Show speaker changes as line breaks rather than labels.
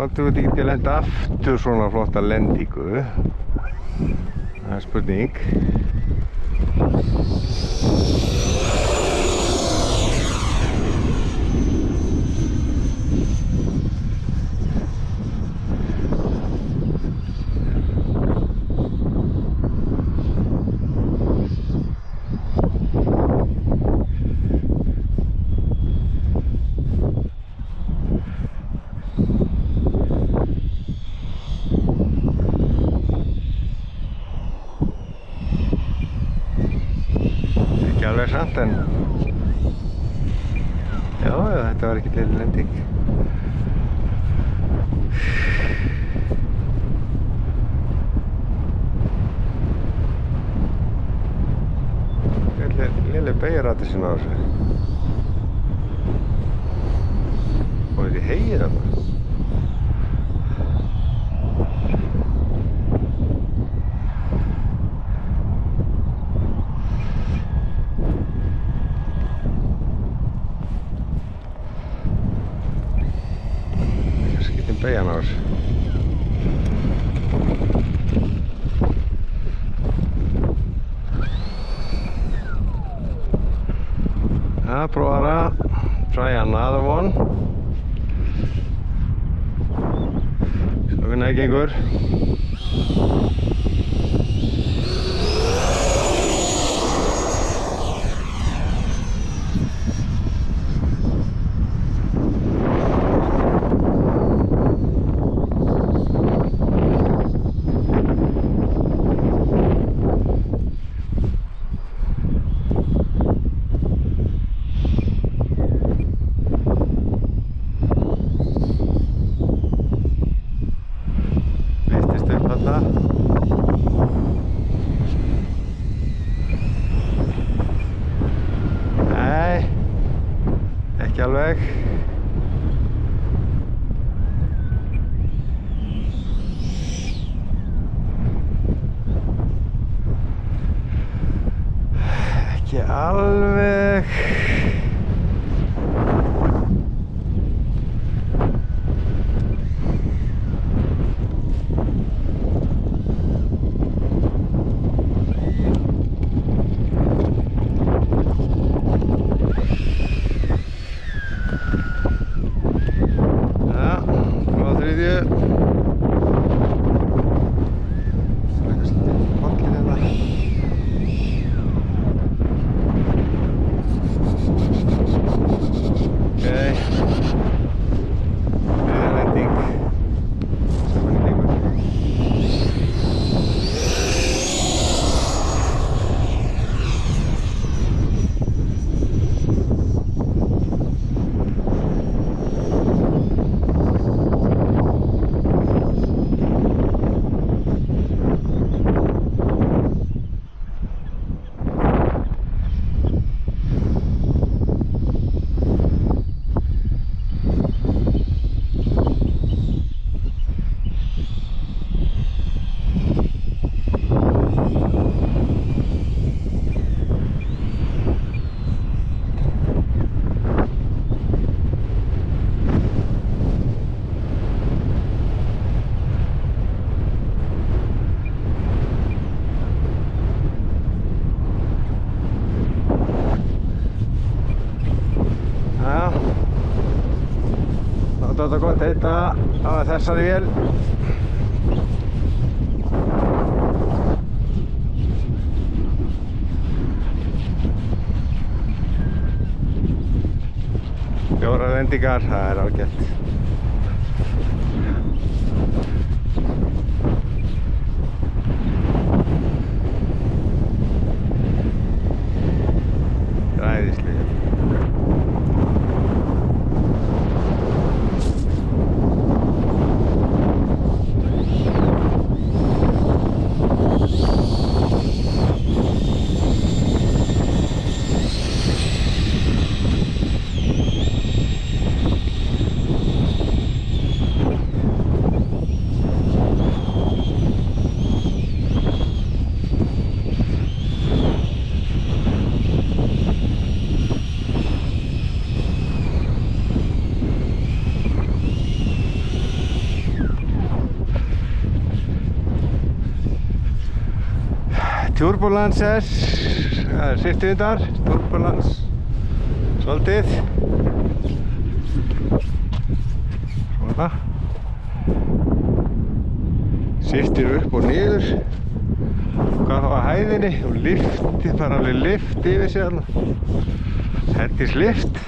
Gátum við ekki lenda aftur svona flotta lendingu? Það er spurning. Ekki alveg samt en já, þetta var ekki leiðinleg lending. Léleg beygjuraddi sinna á þessu. Og þessi heyið þarna. Beygjan á þessu. Ja, prófa það. Try another one. Svo hvernig það gengur. Nei, ekki alveg. Ekki alveg. Þetta gott heita á þessari vél. Fjórar lendingar, það er ágætt. Æðislega. Turbulences, sittu þar, turbulence, svolítið. Svona. Sittir upp og niður. Hvað þá að hæðinni og lyfti, bara alveg lyft yfir sig þarna. Hendis lyft.